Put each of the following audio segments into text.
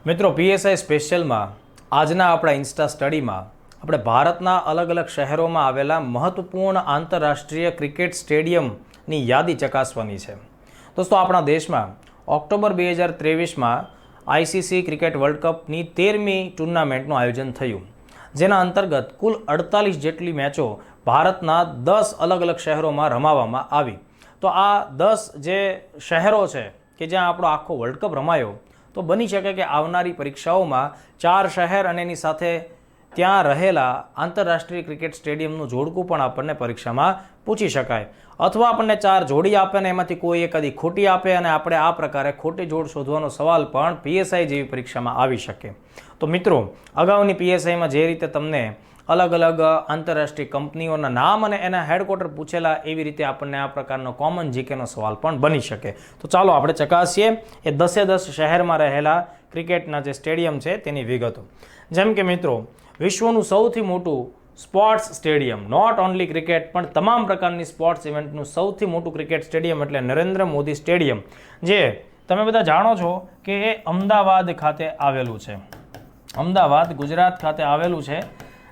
મિત્રો પીએસઆઈ સ્પેશિયલમાં આજના આપણા ઇન્સ્ટા સ્ટડીમાં આપણે ભારતના અલગ અલગ શહેરોમાં આવેલા મહત્વપૂર્ણ આંતરરાષ્ટ્રીય ક્રિકેટ સ્ટેડિયમની યાદી ચકાસવાની છે. દોસ્તો, આપણા દેશમાં ઓક્ટોબર 2023માં આઈસીસી ક્રિકેટ વર્લ્ડ કપની 13મી ટુર્નામેન્ટનું આયોજન થયું, જેના અંતર્ગત કુલ 48 જેટલી મેચો ભારતના 10 અલગ અલગ શહેરોમાં રમાવામાં આવી. તો આ 10 જે શહેરો છે કે જ્યાં આપણો આખો વર્લ્ડ કપ રમાયો, તો બની શકે કે આવનારી પરીક્ષાઓમાં 4 શહેર અને એની સાથે ત્યાં રહેલા આંતરરાષ્ટ્રીય ક્રિકેટ સ્ટેડિયમનું જોડકું પણ આપણને પરીક્ષામાં પૂછી શકાય, અથવા આપણને 4 જોડી આપે અને એમાંથી કોઈ એક આદી ખોટી આપે અને આપણે આ પ્રકારે ખોટી જોડ શોધવાનો સવાલ પણ પીએસઆઈ જેવી પરીક્ષામાં આવી શકે. તો મિત્રો, અગાઉની પીએસઆઈમાં જે રીતે તમને અલગ અલગ આંતરરાષ્ટ્રીય કંપનીઓના નામ અને એના હેડક્વાર્ટર પૂછેલા, એવી રીતે આપણને આ પ્રકારનો કોમન જીકેનો સવાલ પણ બની શકે. તો ચાલો આપણે ચકાસીએ એ 10 શહેરમાં રહેલા ક્રિકેટના જે સ્ટેડિયમ છે તેની વિગતો. જેમ કે મિત્રો, વિશ્વનું સૌથી મોટું sports stadium, not only cricket પણ તમામ પ્રકારની સ્પોર્ટ્સ ઇવેન્ટનું સૌથી મોટું ક્રિકેટ સ્ટેડિયમ એટલે નરેન્દ્ર મોદી સ્ટેડિયમ, જે તમે બધા જાણો છો કે એ અમદાવાદ ખાતે આવેલું છે. અમદાવાદ ગુજરાત ખાતે આવેલું છે,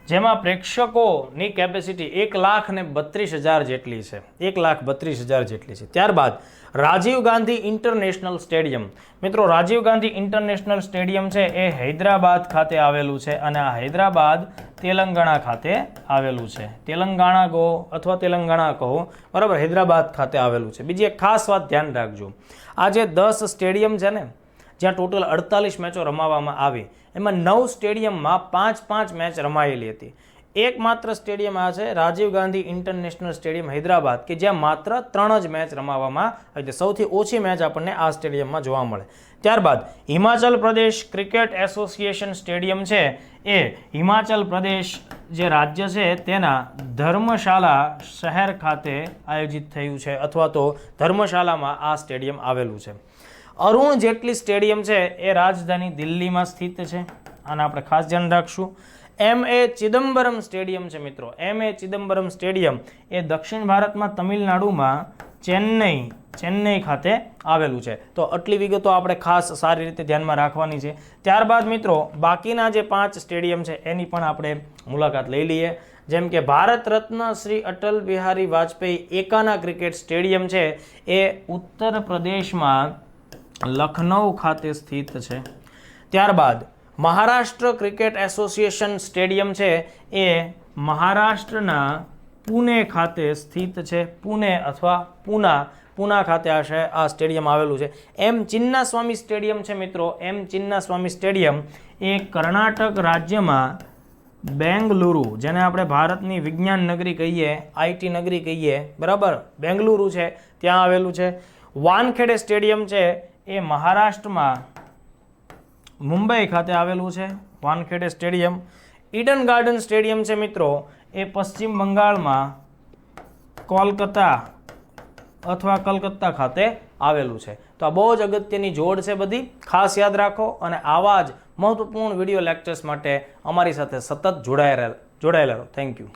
જેમાં પ્રેક્ષકોની કેપેસિટી 1,32,000 જેટલી છે. 1,32,000 જેટલી છે. ત્યારબાદ રાજીવ ગાંધી ઇન્ટરનેશનલ સ્ટેડિયમ. મિત્રો, રાજીવ ગાંધી ઇન્ટરનેશનલ સ્ટેડિયમ છે એ હૈદરાબાદ ખાતે આવેલું છે, અને આ હૈદરાબાદ તેલંગાણા ખાતે આવેલું છે. તેલંગાણા કહો અથવા તેલંગાણા કહો, બરાબર, હૈદરાબાદ ખાતે આવેલું છે. બીજી એક ખાસ વાત ધ્યાન રાખજો, આ જે 10 સ્ટેડિયમ છે ને, જ્યાં ટોટલ 48 મેચો રમાવામાં આવી, એમાં 9 સ્ટેડિયમમાં 5-5 મેચ રમાયેલી હતી. એકમાત્ર સ્ટેડિયમ આ છે રાજીવ ગાંધી ઇન્ટરનેશનલ સ્ટેડિયમ હૈદરાબાદ, કે જ્યાં માત્ર 3 જ મેચ રમાવામાં આવી. સૌથી ઓછી મેચ આપણને આ સ્ટેડિયમમાં જોવા મળે. ત્યારબાદ Himachal Pradesh cricket association stadium છે એ હિમાચલ પ્રદેશ જે રાજ્ય છે તેના ધર્મશાલા શહેર ખાતે આયોજિત થયું છે, અથવા તો ધર્મશાલામાં આ સ્ટેડિયમ આવેલું છે. અરુણ જેટલી સ્ટેડિયમ છે એ રાજધાની દિલ્હીમાં સ્થિત છે, આને આપણે ખાસ ધ્યાન રાખશું. M.A. ચિદમ્બરમ સ્ટેડિયમ છે મિત્રો, M.A. ચિદમ્બરમ સ્ટેડિયમ એ દક્ષિણ ભારતમાં તમિલનાડુમાં ચેન્નઈ ખાતે આવેલું છે. તો આટલી વિગતો આપણે ખાસ સારી રીતે ધ્યાનમાં રાખવાની છે. ત્યારબાદ મિત્રો, બાકીના જે 5 સ્ટેડિયમ છે એની પણ આપણે મુલાકાત લઈ લઈએ. જેમ કે ભારત રત્ન શ્રી અટલ બિહારી વાજપેયી એકાના ક્રિકેટ સ્ટેડિયમ છે એ ઉત્તર પ્રદેશમાં લખનઉ ખાતે સ્થિત છે. ત્યારબાદ મહારાષ્ટ્ર ક્રિકેટ એસોસિએશન સ્ટેડિયમ છે એ મહારાષ્ટ્રના પુણે ખાતે સ્થિત છે. પુણે અથવા પૂના ખાતે આ સ્ટેડિયમ આવેલું છે. એમ ચિન્નાસ્વામી સ્ટેડિયમ છે મિત્રો, એમ ચિન્નાસ્વામી સ્ટેડિયમ એ કર્ણાટક રાજ્યમાં બેંગલુરુ, જેને આપણે ભારતની વિજ્ઞાન નગરી કહીએ, આઈટી નગરી કહીએ, બરાબર, બેંગલુરુ છે ત્યાં આવેલું છે. વાનખેડે સ્ટેડિયમ છે એ મહારાષ્ટ્રમાં મુંબઈ ખાતે આવેલું છે, Wankhede stadium. Eden garden stadium છે મિત્રો, એ પશ્ચિમ બંગાળમાં કોલકાતા અથવા કલકત્તા ખાતે આવેલું છે. તો આ બહુ જ અગત્યની જોડ છે, બધી ખાસ યાદ રાખો, અને આવા જ મહત્વપૂર્ણ વિડીયો લેક્ચર્સ માટે અમારી સાથે સતત જોડાયેલા રહો. Thank you.